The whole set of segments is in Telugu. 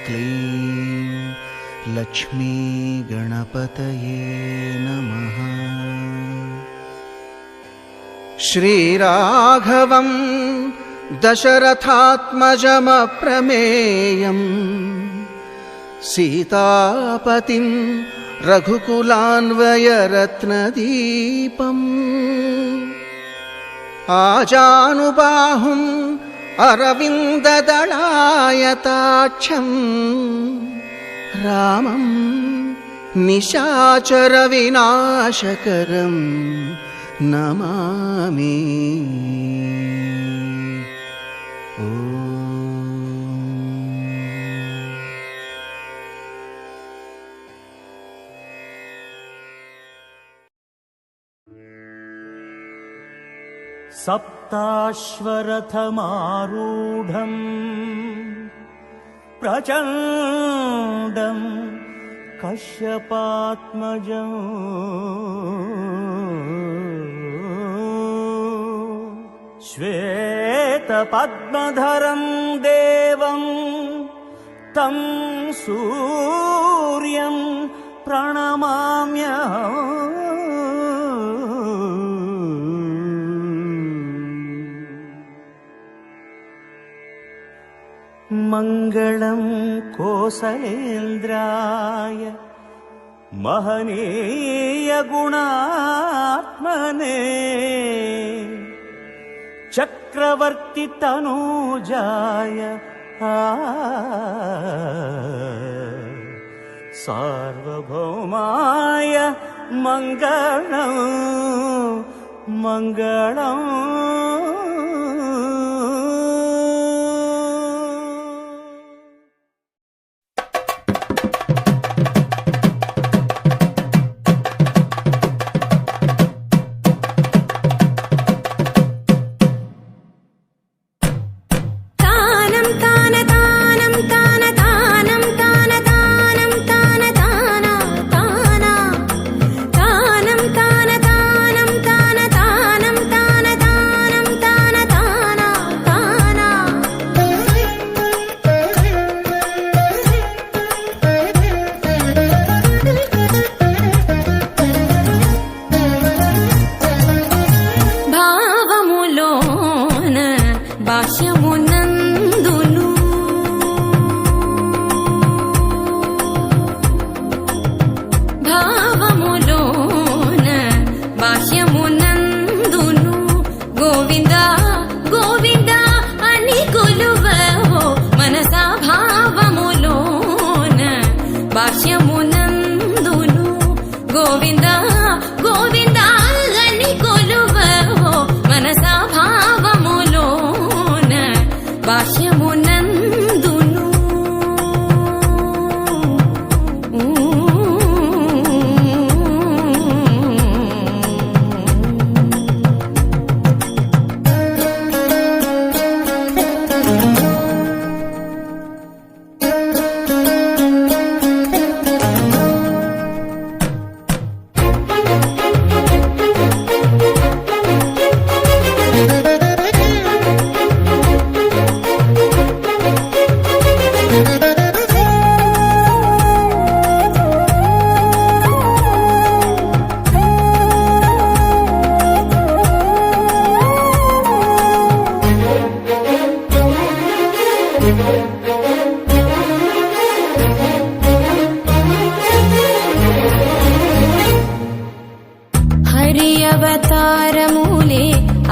क्लीं लक्ष्मी गणपतये नमः। श्रीराघवं दशरथात्मजमप्रमेयम् सीतापतिं रघुकुलान्वयरत्नदीपम् आजानुबाहुम् अरविन्ददलायताक्षं रामं निशाचरविनाशकरं नमामि। सप्ताश्वरथमारूढम् प्रचण्डं कश्यपात्मजं श्वेतपद्मधरं देवं तं सूर्यं प्रणमाम्यहम्। मंगलं कोसलेन्द्राय महनीय गुणात्मने चक्रवर्ती तनूजाय सार्वभौमाय मंगलं मंगलं।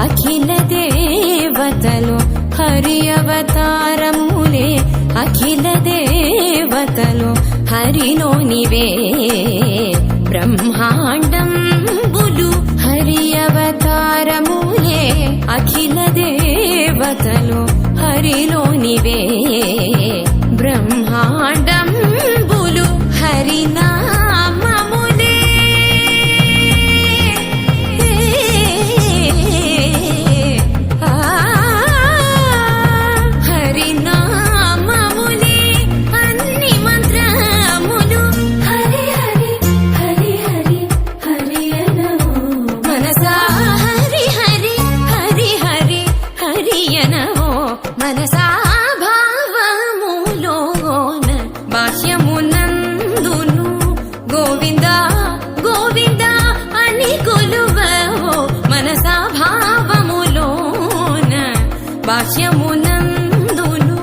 అఖిల దేవతలు హరి అవతారములే అఖిల దేవతలు హరిలోనివే బ్రహ్మాండంబులు హరి అవతారములే అఖిల దేవతలు హరిలోనివే బ్రహ్మాండంబులు హరినామములే హరినామములే అన్ని మంత్రములు హరి హరి హరి హరి హరి అనవో మనసా హరి హరి హరి హరి హరి అనవో మనసా భావము బాహ్యమునందును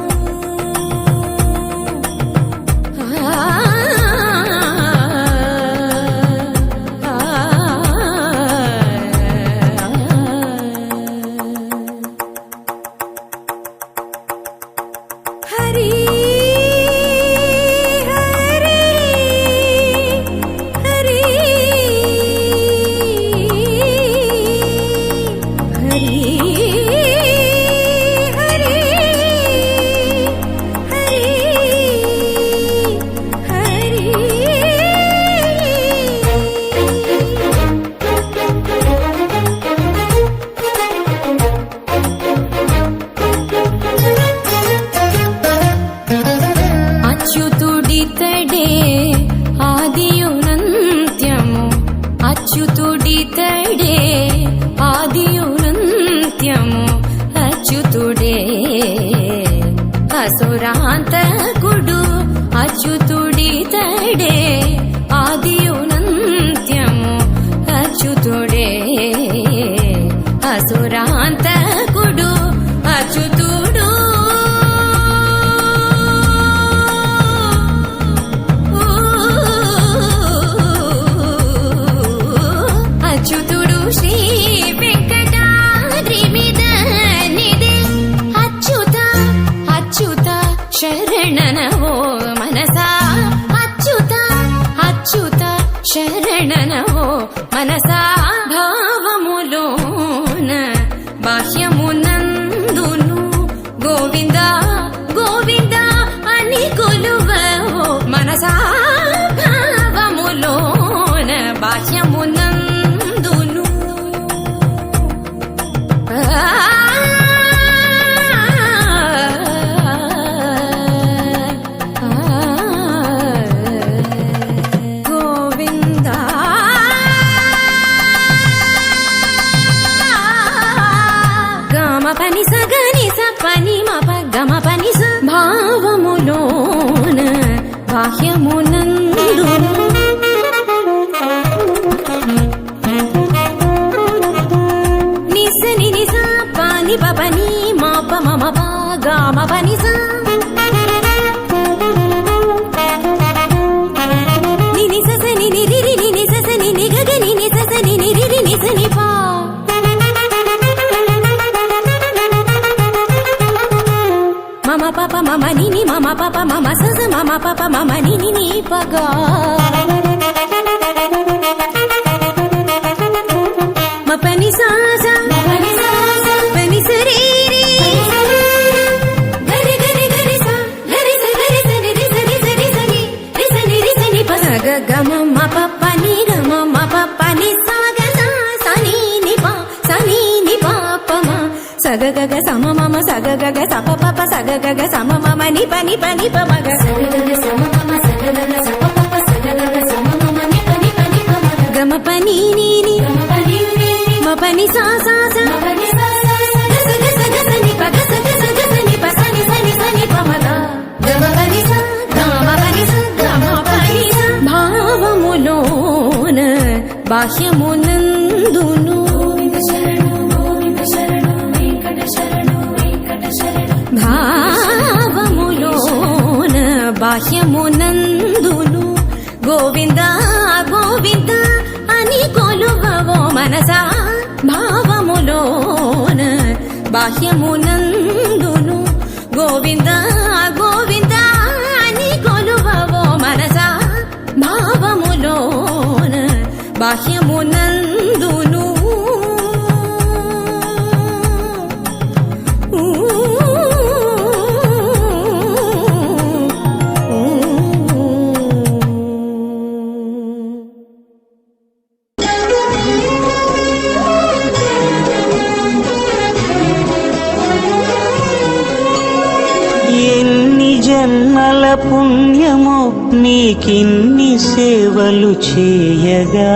హరి అచ్యుతుడితడే ఆదియునంత్యము అచ్యుతుడితడే ఆదియునంత్యము అచ్యుతుడే అసురాంతకుడు అచ్యుతుడితడే ఆదియునంత్యము అచ్యుతుడే అసురాంతకుడు అచ్యుతుడు అచ్యుతుడు శ్రీ వెంకటాద్రి మీద నిదే అచ్యుత అచ్యుత శరణనవో మనసా అచ్యుత అచ్యుత శరణనవో మనసా భావములోన బాహ్యమునందును గోవింద గోవింద అని కొలువవో మనసా భావములోన బాహ్యమునందును గోవింద గమ పని సగని సపని మప గమ పని స భావములోన బాహ్యమునందును నిసని నిస పాని పపని మాప మమ పా గామ పని స నిని ససని నిరి నిని ససని నిగగని ని ససని నిరి నిసని పా మమ పాప మమ నిని మమ పాప మమ సస మమ పాప మమ నిని ని పగా మపని సాసా పని సరీరి గరి గరి గరి సా గరి స గరి స రి స రి స రి స ని రి స ని రి స ని ప స గ గ మ మ ప ప ని గ మ మ ప ప ని సా గ సా స ని ని ప స ని ని ప ప మ స గ గ గ స మ మ మ స గ గ గ స ప ప ప స గ గ గ స మ మ మ ని ప ని ప ని ప మ గ స గ గ గ స మ మ మ స గ గ గ స ప ప ప స గ గ గ స మ మ మ ని ప ని ప ని ప మ గ గ మ ప ని ని ని గ మ ప ని ని మ ప ని సా సా సా మ ప ని సా సా సా గ స గ స ని ప గ స గ స ని ప స ని ప మ గ గ మ ప ని సా గ మ ప ని సా గ మ ప ని సా భావములోన బాహ్యమునందును భావములోన బాహ్యమునందును గోవింద గోవింద అని కొలువవో మనసా భావములోన బాహ్యమునందును గోవింద గోవింద అని కొలువవో మనసా భావములోన బాహ్యమునందును ఎన్ని జన్మల పుణ్యమో నీకిన్ని సేవలు చేయగా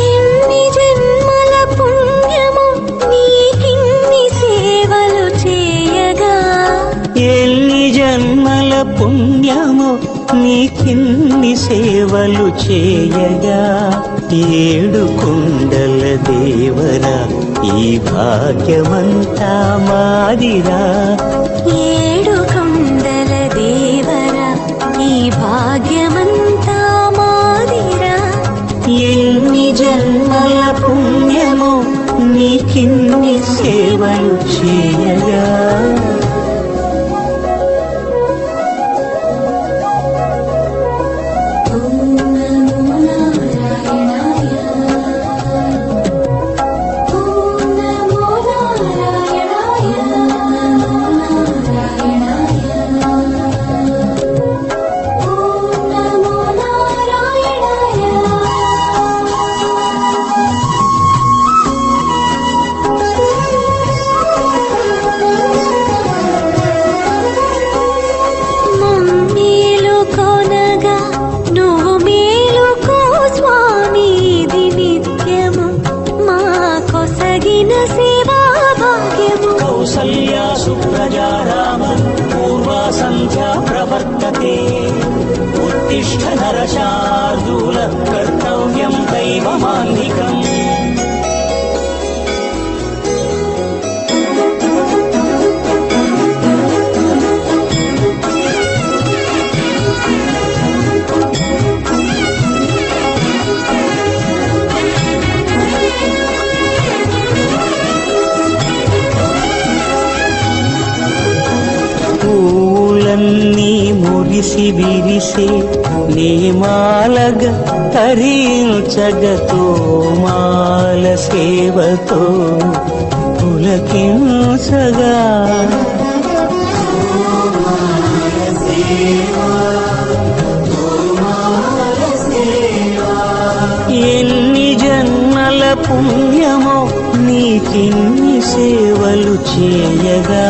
ఎన్ని జన్మల పుణ్యమో నీకిన్ని సేవలు చేయగా ఎన్ని జన్మల పుణ్యమో నీకిన్ని సేవలు చేయగా ఏడు కొండల దేవరా ఈ భాగ్యమంతా మాదిరా ఏడు కొండల దేవరా ఈ భాగ్యమంతా మాదిరా ఎన్ని జన్మల పుణ్యము నీకిన్ని సేవలు చేయగా కౌసల్యా సుప్రజా రామ పూర్వా సంధ్యా ప్రవర్తతే ఉత్తిష్ఠ నరశార్దూల కర్తవ్యం దైవమాన్నికం పూలన్నీ మురిసి విరిసే నేమాలగ తరించగతో మాల సేవతో పులకించగా ఎన్ని జన్మల పుణ్యమో నీకిన్ని సేవలు చేయగా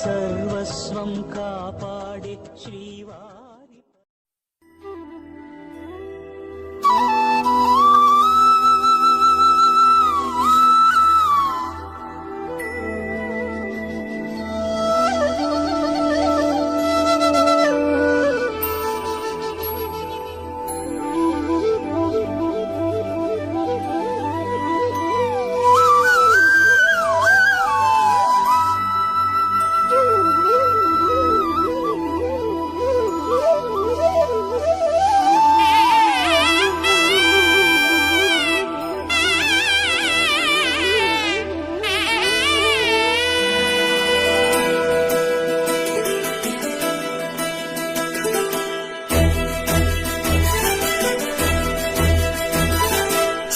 సర్వస్వం కాపాడే శ్రీవారి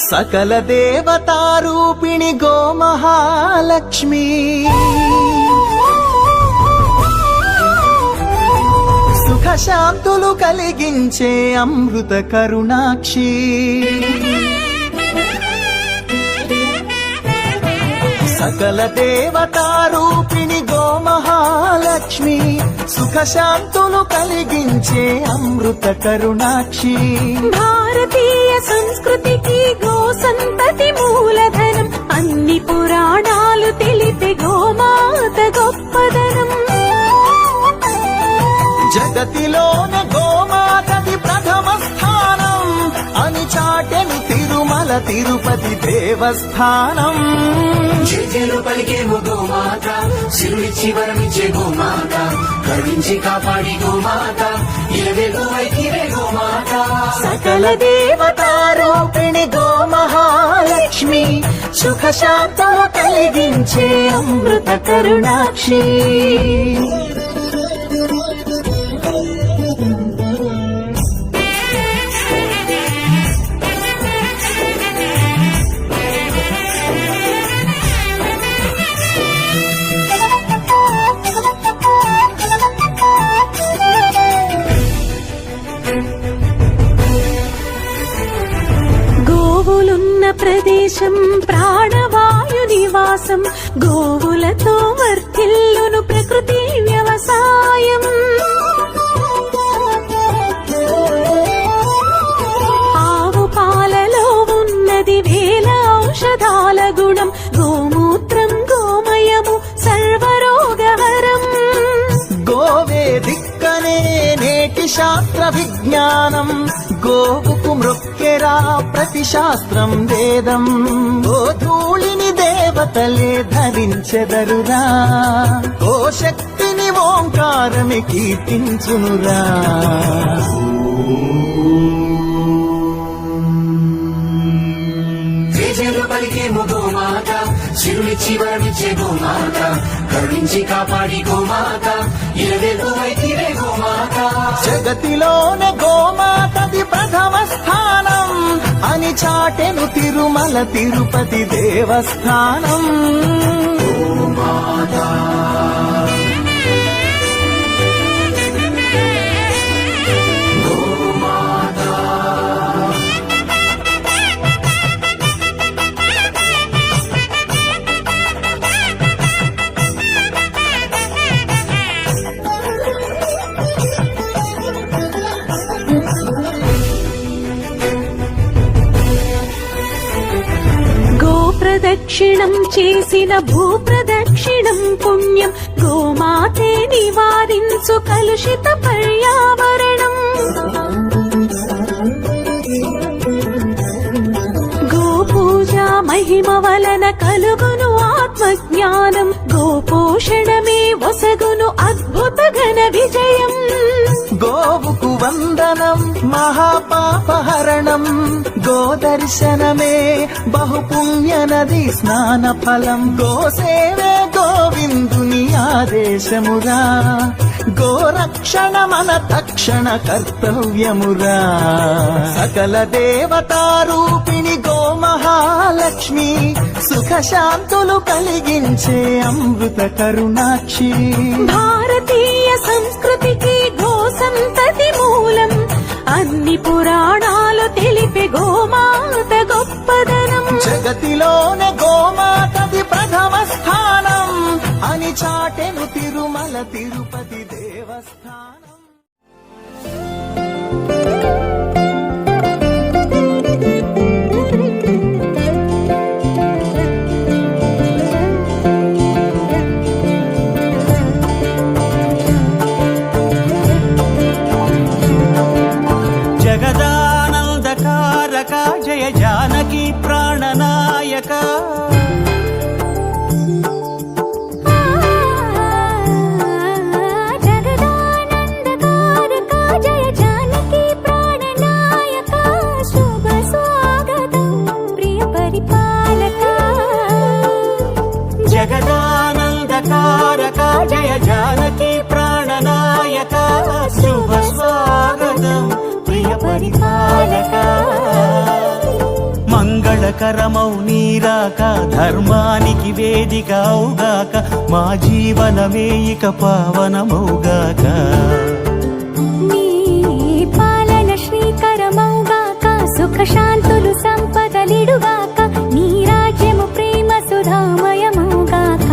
సకల దేవతారూపిణి గోమహాలక్ష్మి సుఖ శాంతులు కలిగించే అమృత కరుణాక్షి సకల దేవతారూపిణి గోమహాలక్ష్మి సుఖ శాంతులు కలిగించే అమృత కరుణాక్షి భారతీయ సంస్కృతికి గో సంతతి మూలధనం అన్ని పురాణాలు తెలిపే గోమాత గొప్పదనం జగతిలోన గోమాతది ప్రథమ స్థానం అని చాటెను తిరుమల తిరుపతి దేవస్థానం జయలు పలికేమో గోమాత శివుడిచ్చి వరమిచ్చే గోమాత కరుణించి కాపాడి గోమాత ఇలవే గోవైకిరే గోమాత సకల దేవతారూపిణి గోమహాలక్ష్మి సుఖ శాంతులు కలిగించే అమృత కరుణాక్షి దేశం ప్రాణవాయు నివాసం గోవులతో వర్ధిల్లును ప్రకృతి వ్యవసాయం. ఆవు పాలలో ఉన్నది వేల ఔషధాల గుణం గోమూత్రం గోమయము సర్వరోగహరం. గోవే దిక్కనే నేటి శాస్త్ర విజ్ఞానం గోవుకు మృక్కెరా ప్రతి శాస్త్రం వేదం. ఓ ధూళిని దేవతలే ధరించెదరురా ఓ శక్తిని ఓంకారమి కీర్తించునురా. జేజేలు పలికేము గోమాత సిరులిచ్చి వరమిచ్చే గోమాత కరుణించి కాపాడి గోమాత ఇలవేల్పు వైఖిరే గోమాత. జగతిలోనే గోమాతది ప్రథమ స్థానం అని చాటెను తిరుమల తిరుపతి దేవస్థానం. గోమాత ప్రదక్షిణం చేసిన భూప్రదక్షిణం పుణ్యం గోమాతే నివారించు కలుషిత పర్యావరణం. గోపూజ మహిమ వలన కలుగును ఆత్మజ్ఞానం గోపోషణమే వసగును అద్భుత ఘన విజయం. గోవుకు వందనం మహాపాపహరణం గోదర్శనమే బహుపుణ్య నది స్నాన ఫలం. గోసేవే గోవిందుని ఆదేశమురా గోరక్షణ మన తక్షణ కర్తవ్యమురా. సకల దేవతారూపిణి గోమహాలక్ష్మి సుఖశాంతులు కలిగించే అమృత కరుణాక్షి. భారతీయ సంస్కృతికి గో సంతతి మూలం అన్ని పురాణాలు తెలిపే గోమాత గొప్పదనం. జగతిలోనే గోమాతది ప్రథమ స్థానం అని చాటెను తిరుమల తిరుపతి దేవస్థానం. జగదానందకారక జయ జానకి ప్రాణనాయక. జగదానందకారక జయ జానకి ప్రాణనాయక శుభ స్వాగతం ప్రియ పరిపాలక. జగదానందకారక జయ జానకి ప్రాణనాయక శుభ స్వాగతం ప్రియ పరిపాలక. మంగళకరమౌ నీరాక ధర్మానికి వేదిక అవుగాక మా జీవనమే ఇక పావనమౌగాక. నీ పాలన శ్రీకరమౌగాక సుఖ శాంతులు సంపదలిడుగాక నీ రాజ్యము ప్రేమ సుధామయమౌగాక.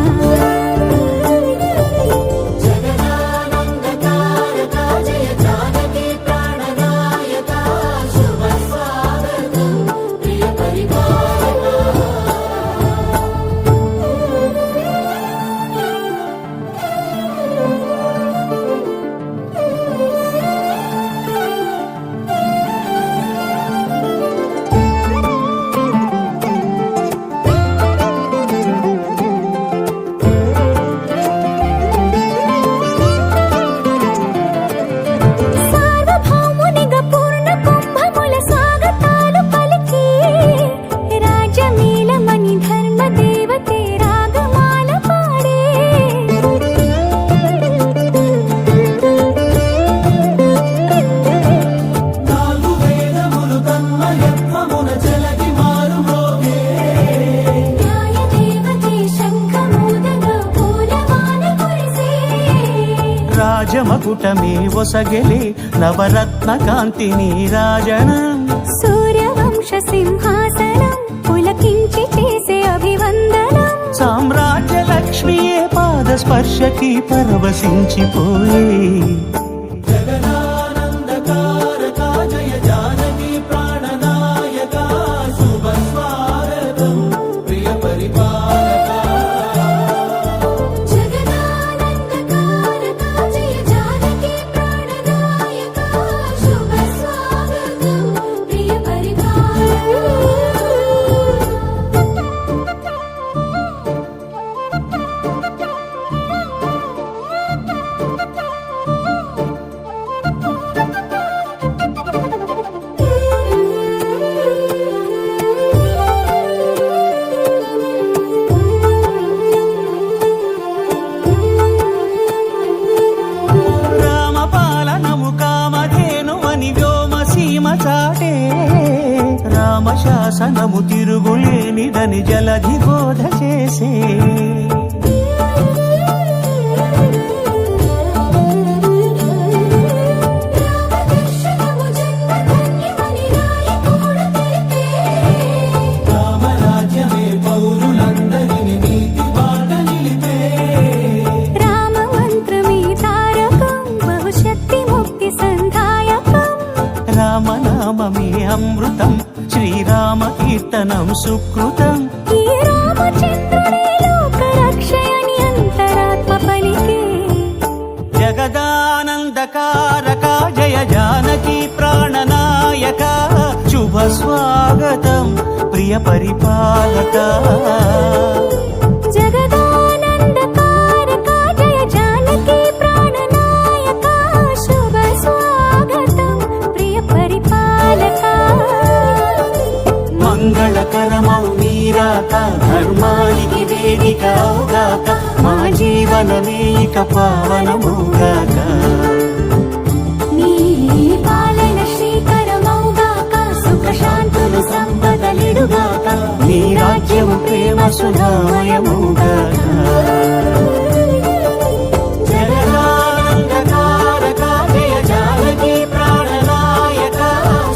రాజమకుటమే ఒసగెలే నవరత్న కాంతి నీరాజనం. సూర్యవంశ సింహాసనం పులక తిలకించి చేసే అభివందనం సామ్రాజ్య లక్ష్మియే పాద స్పర్శకి పరవశించిపోయే జగదానందకారక జయ జానకి ప్రాణనాయక శుభ స్వాగతం ప్రియ రామపాలనము కామధేను అని వ్యోమ సీమ చాటే రామశాసనము తిరుగులేనిదని జలధి బోధ చేసే రామదర్శనము జన్మధన్యమని రాయకూడ తెలిపే రామరాజ్యమే పౌరులందరిని నీతి బాట నిలిపే రామ మంత్రమే తారకం బహుశక్తి ముక్తి సంధాయకం రామనామమే అమృతం శ్రీరామ కీర్తనం సుకృతం ఈ రామచంద్రుడే లోక రక్షయని అంతరాత్మ పలికే జగదానందకారక జయ జానకి ప్రాణనాయక శుభ స్వాగతం ప్రియ పరిపాలక జగదానందకారక జయ జానకి ప్రాణనాయక శుభ స్వాగతం ప్రియ పరిపాలక మంగళకరమౌ నీరాక ధర్మానికి వేదిక అవుగాక మా జీవనమే ఇక పావనమౌగాక నీ పాలన శ్రీకరమౌగాక సుఖ శాంతులు సంపదలిడుగాక నీ రాజ్యము ప్రేమ సుధామయమౌగాక జగదానందకారక జయ జానకి ప్రాణనాయక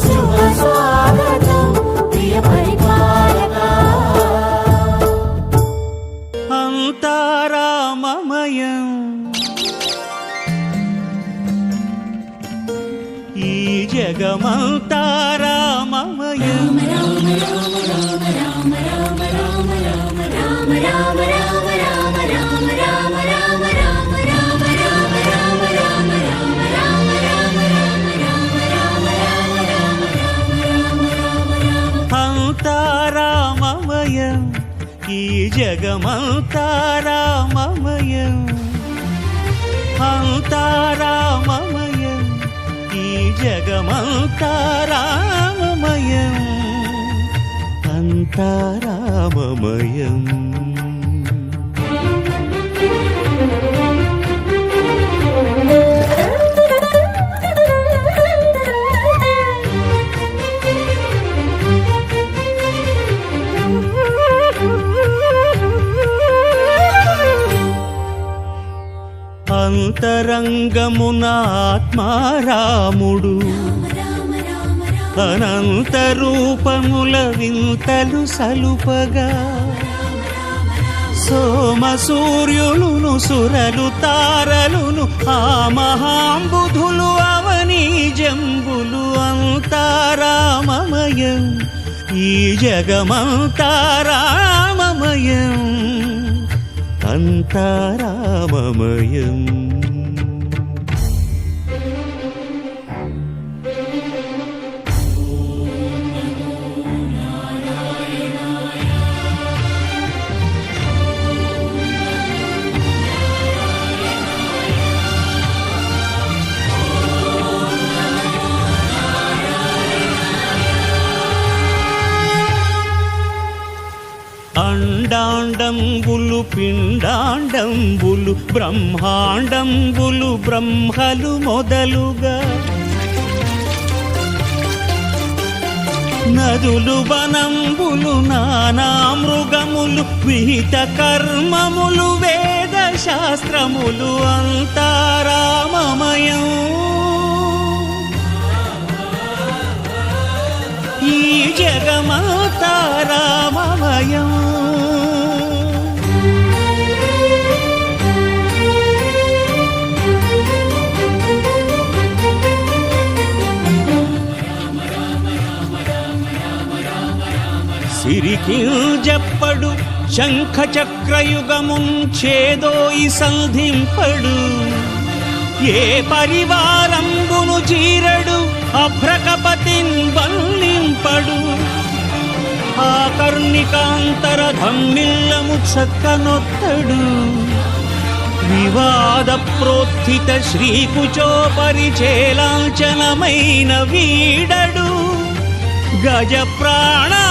శుభ స్వాగతం ప్రియ పరిపాలక అంతారామమయం ఈ జగమంతారామమయం అంతారామమయం ఈ జగమంతారామమయం అంతారామమయం ఈ జగమంతారామమయం అంతారామమయం అంతరంగమున ఆత్మారాముడు అనంత రూపముల వింతలు సలుపగా సోమ సూర్యులును సురలు తారలును ఆ మహాంబుధులు అవనీ జంబులు అంతారామమయం ఈ జగమంతారామమయం అంతారామమయం అండాండంబులు పిండాండంబులు బ్రహ్మాండంబులు బ్రహ్మలు మొదలుగా నదులు వనంబులు నానా మృగములు విహిత కర్మములు వేద శాస్త్రములు అంతారామమయం ఈ జగ జగమంతా రామమయం. సిరికింజప్పడు శంఖ చక్రయుగముంచేదోయి సంధింపడు. ఏ పరివారంబును చీరడు అభ్రకపతిన్ వల్లింపడు. ఆ కర్ణికాంతర ధమ్మిల్లము చక్కనొత్తడు. వివాద ప్రోత్థిత శ్రీకుచోపరిచేలాంఛనమైన వీడడు. గజ ప్రాణావనోత్సాహియై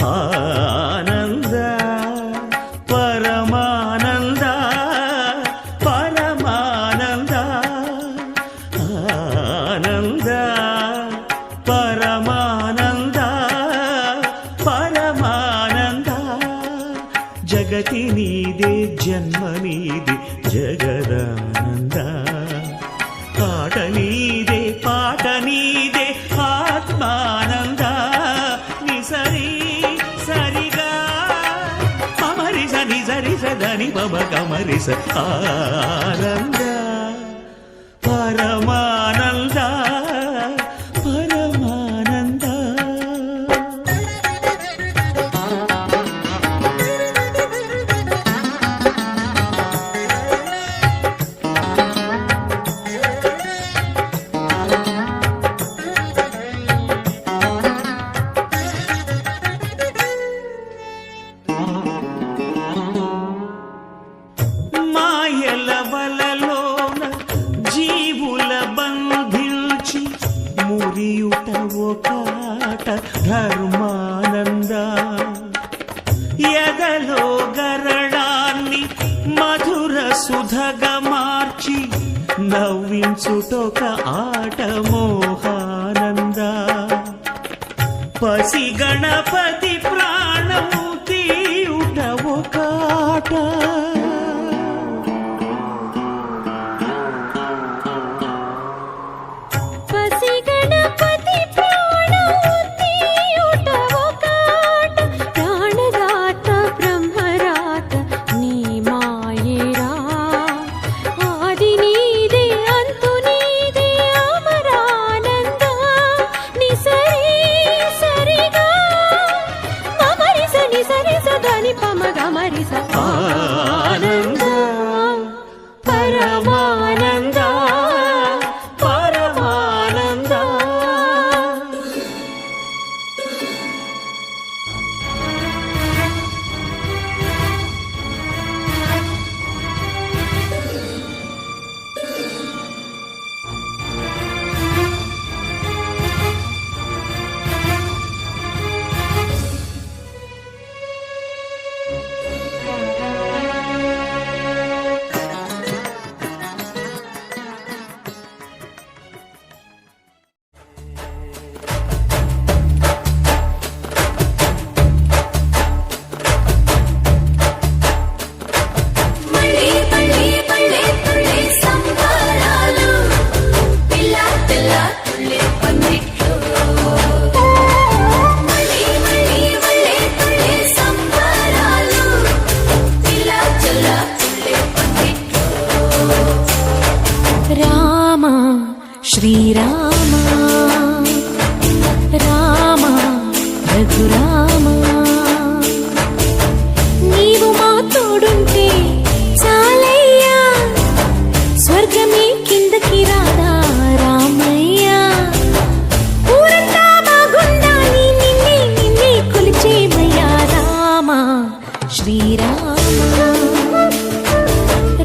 ఆనంద పరమానంద పరమానంద ఆనంద పరమానంద పరమానంద. జగతి నీదే జన్మ నీదే జగదానంద. ఆట నీదే పాట నీదే ఆత్మానంద. నిసరి సరిగా మమరి సని సరి సదని మమ కమరిస ఆనంద పరమానంద పరమానంద. మాయల వలలోన జీవుల బంధించి మురియుట ఒకాట ధర్మానంద. ఎదలో గరడాన్ని మధుర సుధగా మార్చి నవ్వించుటొక ఆట మోహానంద. పసి గణపతి ప్రాణము తీయుట ఒకాట. పసి గణపతి ప్రాణము తీయుట ఒకాట. ప్రాణదాత బ్రహ్మరాత నీ మాయేరా. ఆది నీదే అంతు నీదే అమరానంద. నిసరి సరిగా మమరి సని సరి సదని పమ గమరి స ఆనంద పరమానంద పరమానంద. మళ్ళీ మళ్ళీ మళ్ళీ మళ్ళీ సంబరాలు. పిల్ల పిల్ల తుళ్ళే పందిట్లో. మళ్ళీ మళ్ళీ మళ్ళీ మళ్ళీ సంబరాలు. పిల్ల పిల్ల తుళ్ళే పందిట్లో. రామ శ్రీరామ రామ రఘురామ. నీవు మా తోడుంటే చాలయ్యా. స్వర్గమే కిందకి రాదా రామయ్యా. ఊరంతా బాగుండాలి నిన్నే నిన్నే కొలిచేమయ్యా. రామ శ్రీరామ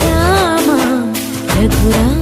రామ రఘురామ.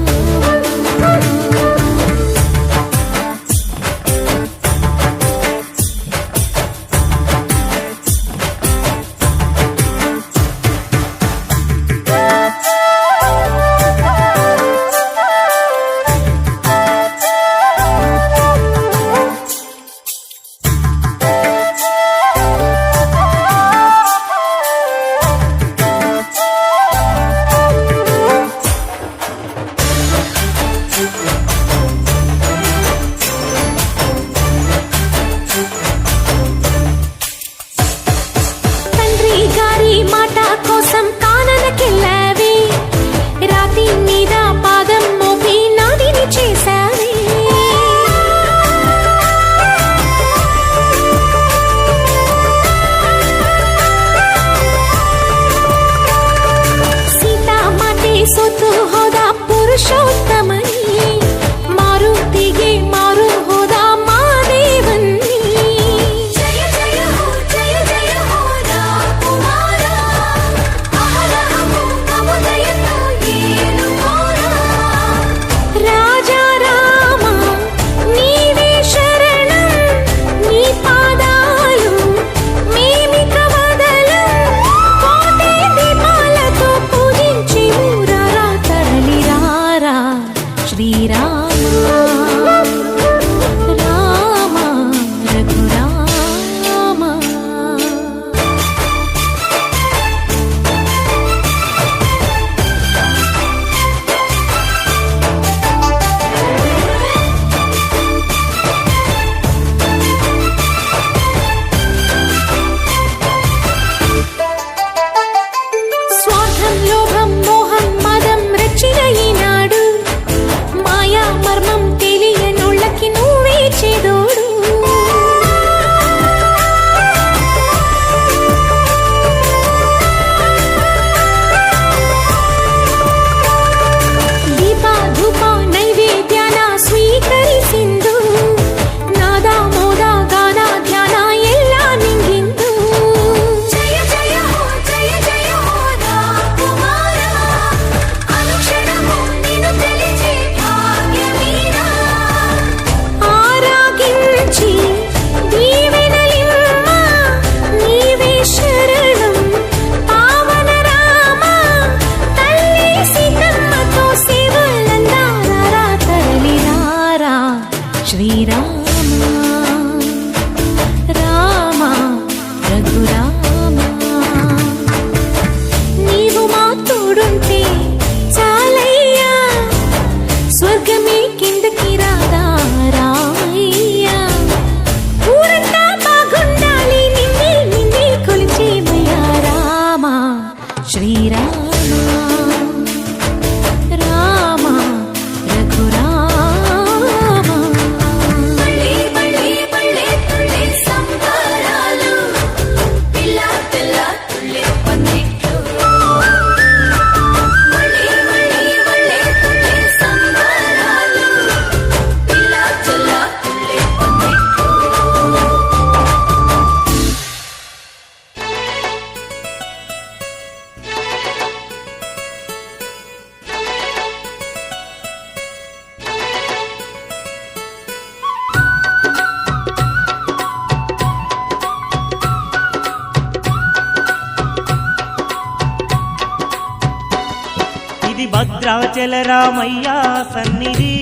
భద్రాచల రామయ్య సన్నిధి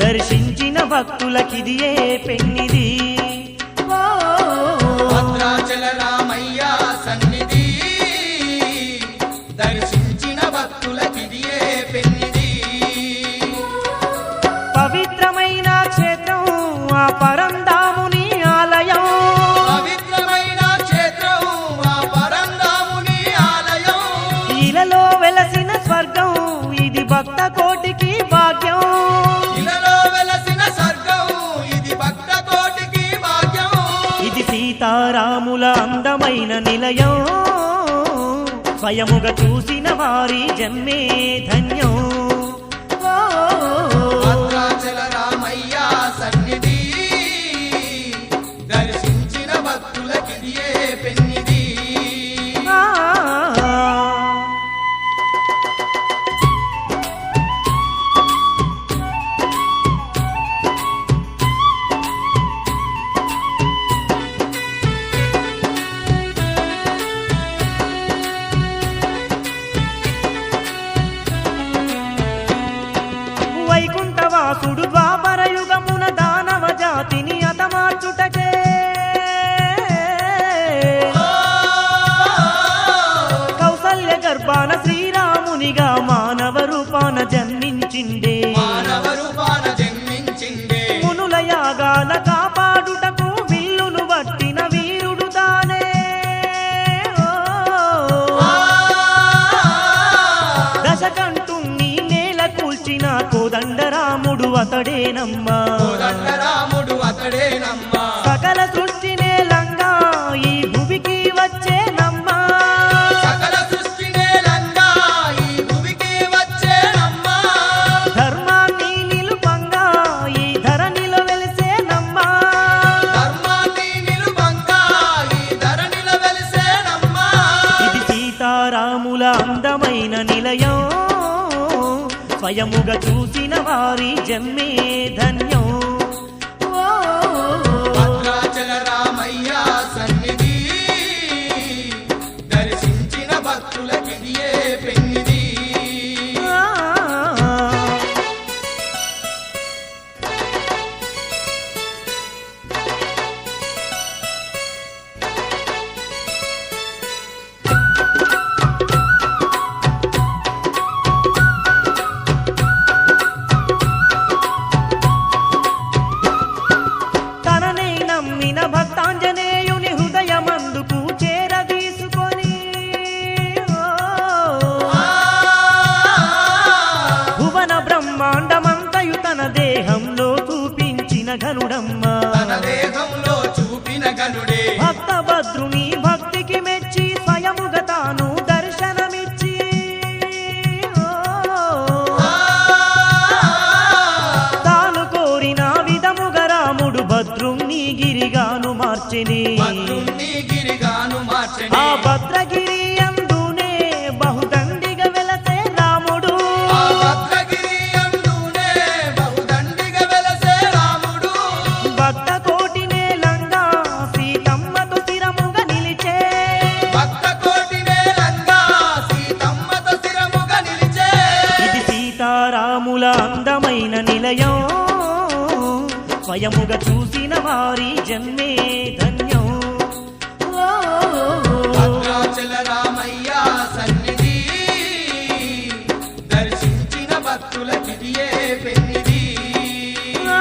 దర్శించిన భక్తులకిదియే పెన్నిది. ఓ భద్రాచల రామయ్య సన్నిధి దర్శించిన భక్తులకిదియే పెన్నిది. పవిత్రమైన క్షేత్రం ఆ పరంధాముని ఆలయం. పవిత్రమైన క్షేత్రం ఆ పరంధాముని ఆలయం. ఇలలో వెలసిన స్వర్గం ఇది భక్త కోటికి భాగ్యం. ఇలలో వెలసిన స్వర్గం ఇది భక్త కోటికి భాగ్యం. ఇది సీతారాముల అందమైన నిలయం. స్వయముగా చూసిన వారి జన్మే ధన్యం. ఓ భద్రాచల రామయ్య సన్నిధి దర్శించిన భక్తులకిదియే పెన్నిది. ఆ వైకుంఠవాసుడు ద్వాపర యుగమున దానవ జాతిని అతమార్చుటకే కౌసల్య గర్భాన శ్రీరామునిగా మానవ రూపాన జన్మించిండే. మానవ రూపాన జన్మించిందే. మునుల యాగాల కాపాడుటకు విల్లును పట్టిన వీరుడు తానే. దశకంఠుణ్ణి నేల కూల్చిన కోదండరాముడు అతడేనమ్మా. కోదండరాముడు అతడేనమ్మా. సకల సృష్టి నేలంగా ఈ భువికి వచ్చేనమ్మా. సకల సృష్టి నేలంగా ఈ భువికి వచ్చేనమ్మా. ధర్మాన్ని నిలుపంగా ఈ ధరణిలో వెలిసేనమ్మా. ధర్మాన్ని నిలుపంగా ఈ ధరణిలో వెలిసేనమ్మా. ఇది సీతారాముల అందమైన నిలయం. స్వయముగా చూసిన వారి జన్మే ధన్యం. ఓ భద్రాచల రామయ్య సన్నిధి దర్శించిన భక్తులకిదియే పెన్నిది. ఆ తననే నమ్మిన భక్తాంజనేయుని హృదయమందుకు చేరదీసుకొని భువన బ్రహ్మాండమంతయు తన దేహంలో చూపించిన ఘనుడమ్మ. తన దేహంలో చూపిన గనుడే. భక్త భద్రుని భక్తికి మెచ్చి స్వయముగా తాను దర్శనమిచ్చి తాను కోరిన విధముగా రాముడు భద్రుణ్ణి గిరిగాను మార్చెని. భద్రుణ్ణి గిరిగాను మార్చెని. ఆ భద్రగిరి అందునే బహుదండిగా వెలసే రాముడు. ఆ భద్రగిరి అందునే బహుదండిగా వెలసే రాముడు. భక్త కోటి నేలంగా సీతమ్మతో స్థిరముగా నిలిచే. భక్త కోటి నేలంగా సీతమ్మతో స్థిరముగా నిలిచే. ఇది సీతారాముల అందమైన నిలయం. స్వయముగా చూసిన వారి జన్మే ధన్యం. ఓ భద్రాచల రామయ్య సన్నిధి దర్శించిన భక్తులకిదియే పెన్నిది. ఆ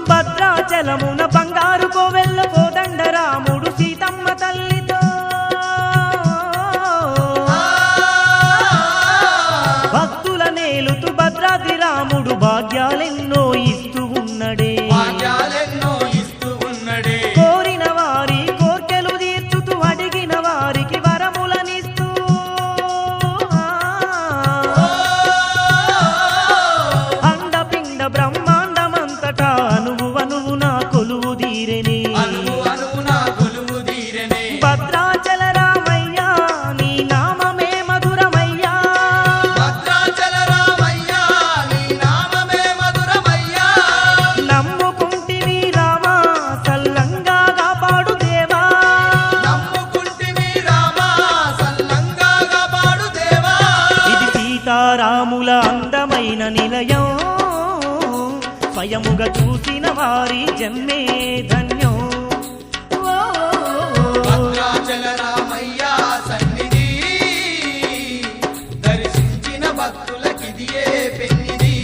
భద్రాచలమున బంగారు కోవెల్ల స్వయముగా చూసిన వారి జన్మే ధన్యం. ఓ భద్రాచల రామయ్య సన్నిధి దర్శించిన భక్తులకిదియే పెన్నిది.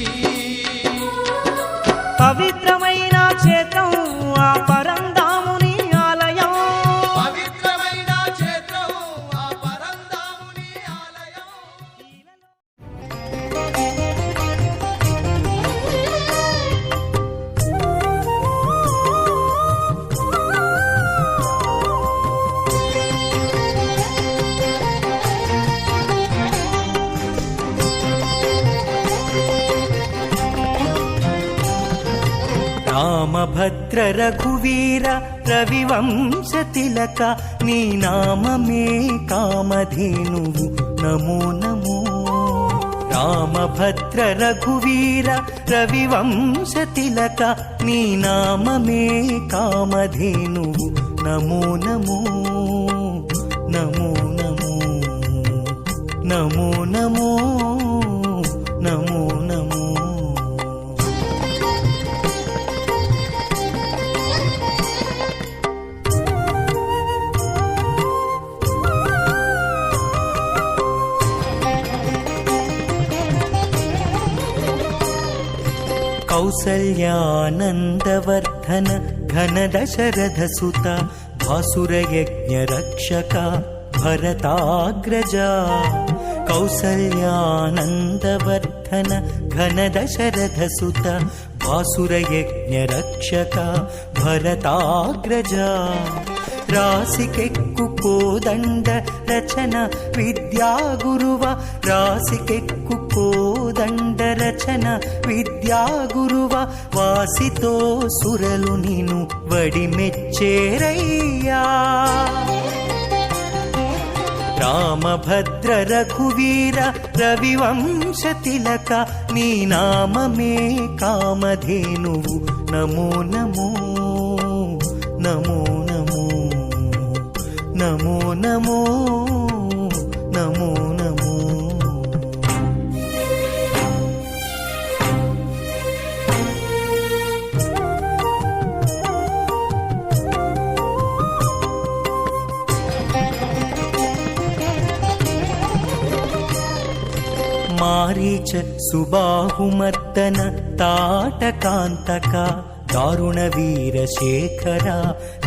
పవిత్రమైన క్షేత్రం ఆ పరంధాముని ఆలయం. పవిత్రమైన క్షేత్రం ఆ పరంధాముని ఆలయం. రామభద్ర రఘువీర రవివంశ తిలక నీ నామమే కామధేనువు నమో నమో. రామభద్ర రఘువీర రవివంశ తిలక నీ నామమే కామధేనువు నమో నమో నమో నమో నమో నమో నమో నమో. కౌసల్యానందవర్ధన ఘన దశరథ సుత భాసురయజ్ఞ రక్షక భరతాగ్రజ. కౌసల్యానందవర్ధన ఘన దశరథ సుత భాసురయజ్ఞ రక్షక భరతాగ్రజ. రాసికెక్కు కోదండ రచన విద్యా గురువ. రాసికెక్కు కోదండ రచన విద్యా గురువ. వాసితో సురలు నిను వడి మెచ్చేరయ్యా. రామభద్ర రఘువీర రవివంశ తిలక నీ నామమే కామధేనువు నమో నమో నమో నమో నమో నమో నమో నమో. మారీచ సుబాహుమర్దన తాటకాంతక దారుణ వీరశేఖర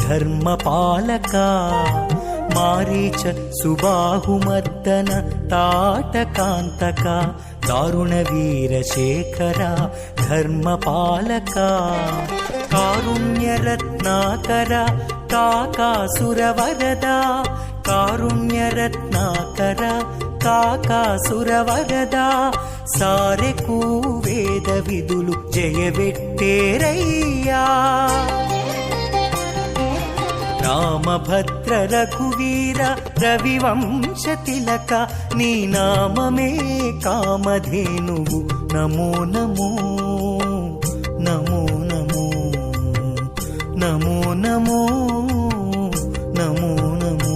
ధర్మపాలక. మారీచ సుబాహుమర్దన తాటకాంతక దారుణ వీరశేఖర ధర్మపాలక. కారుణ్యరత్నాకర కాకాసురవరద. కారుణ్యరత్నాకర కాకాసురవరద. సారెకు వేద విధులు జయవెట్టేరయ్యా. రామభద్ర రఘువీర రవివంశ తిలక నీ నామమే కామధేనువు నమో నమో నమో నమో నమో నమో నమో నమో.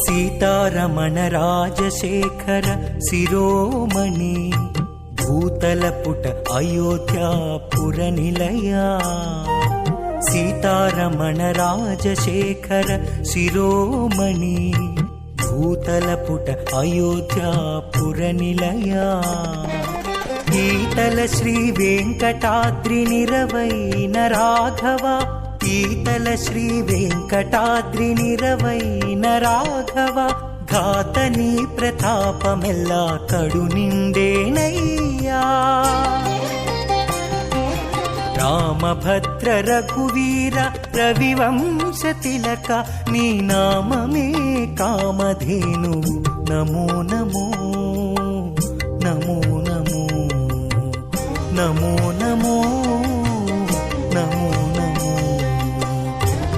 సీతారమణ రాజశేఖర శిరోమణి భూతలపుట అయోధ్యాపుర నిలయా. సీతారమణ రాజశేఖర శిరోమణి భూతలపుట అయోధ్యాపుర నిలయా. ఈతల శ్రీ వెంకటాద్రి నిరవైన రాఘవ. ఈతల శ్రీ వెంకటాద్రి నిరవైన రాఘవ. ఘాతని ప్రతాపమెల్లా కడు నిండేనయ్యా. రామభద్ర రఘువీర రవివంశ తిలక నీ నామమే కామధేనువు నమో నమో నమో నమో నమో నమో నమో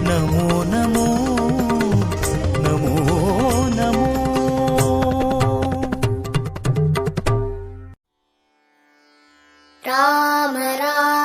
నమో నమో నమో నమో. రామ రామ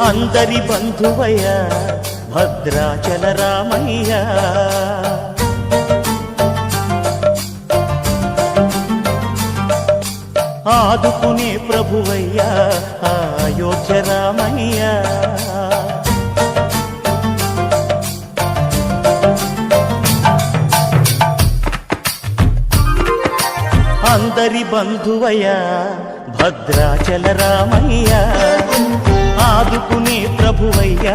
అందరి బంధువయ్య భద్రాచల రామయ్య ఆదుకునే ప్రభువయ్య అయోధ్య రామయ్య అందరి బంధువయ్య భద్రాచల రామయ్య ఆదుకునే ప్రభువయ్య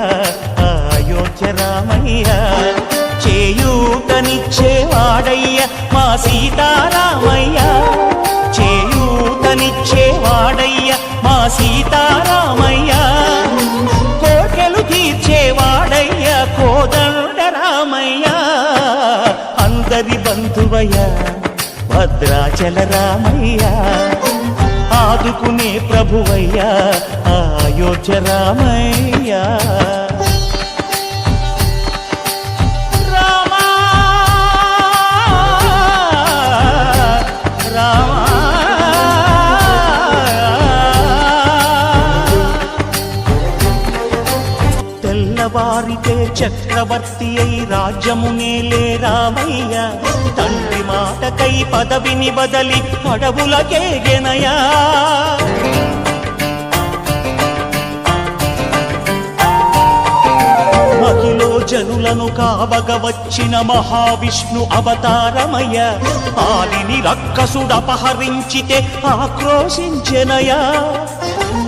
అయోధ్య రామయ్య చేయూతనిచ్చేవాడయ్య మా సీతారామయ్య చేయూతనిచ్చేవాడయ్య మా సీతారామయ్య కోర్కెలు తీర్చేవాడయ్య కోదండ రామయ్య అందరి బంధువయ్య భద్రాచల రామయ్య ఆదుకునే ప్రభువయ్య అయోధ్య రామయ్య రామా రామా తెల్లవారితే చక్రవర్తి అయి రాజ్యమునేలే రామయ్య తండ్రి మాటకై పదవిని బదలి అడవులకేగెనయా మహిలో జనులను కావగ వచ్చిన మహావిష్ణు అవతారమయ్య ఆలిని రక్కసుడపహరించితే ఆక్రోశించెనయా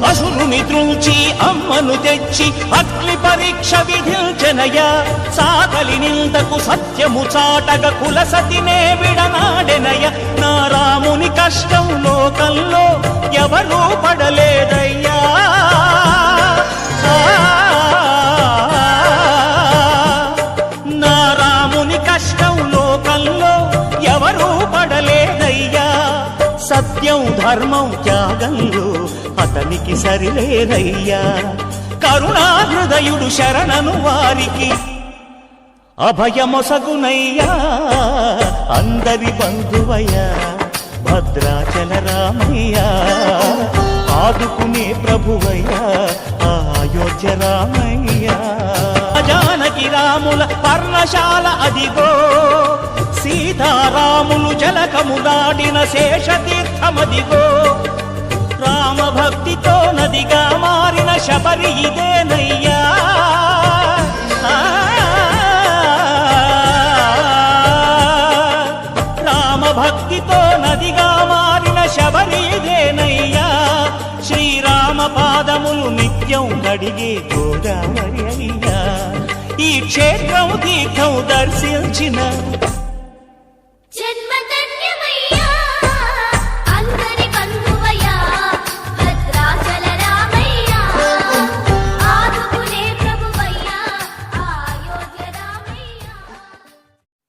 అసురుని ద్రుంచి అమ్మను తెచ్చి అగ్ని పరీక్ష విధించెనయా సాగలి నిందకు సత్యము చాటగ కులసతినే విడనాడెనయ నా రాముని కష్టం లోకంలో ఎవరూ పడలేదయ్యా నా రాముని కష్టం లోకంలో ఎవరూ పడలేదయ్యా సత్యం ధర్మం త్యాగంలో అతనికి సరిలేదయ్యా కరుణా హృదయుడు శరణను వారికి అభయమొసగునయ్యా అందరి బంధువయ్య భద్రాచల రామయ్య ఆదుకునే ప్రభువయ్య అయోధ్య రామయ్య జానకి రాముల పర్ణశాల అదిగో సీతారాములు జలకము దాడిన శేషతీర్థమదిగో రామ భక్తితో నదిగా మారిన శబరి ఇదేనయ్యా రామ భక్తితో నదిగా మారిన శబరి ఇదేనయ్యా శ్రీరామ పాదములు నిత్యం గడిగే గోదావరి అయ్యా ఈ క్షేత్రం తీర్థం దర్శించిన జన్మధన్యమయ్యా అందరి బంధువయ్యా భద్రాచల రామయ్యా ఆదుకునే ప్రభువయ్యా అయోధ్య రామయ్యా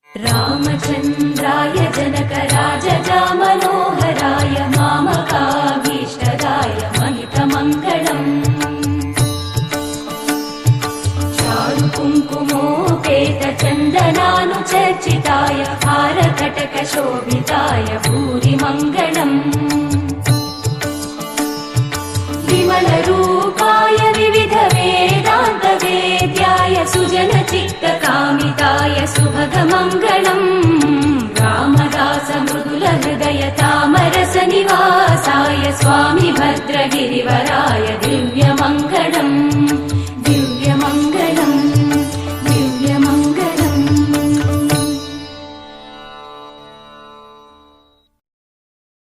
రామచంద్రాయ జనకరాజజా మనోహరాయ మామకాభీష్టదాయ మహితమంగళం చారు కుంకుమోపేత చందనానుచర్చితాయ హారకటక శోభితాయ భూరి మంగళం విమల రూపాయ వివిధ వేదాంత వేద్యాయ సుజన చిత్త కామితాయ సుభగ మంగళం రామదాస మృదుల హృదయ తామరస నివాసాయ స్వామి భద్రగిరివరాయ దివ్య మంగళం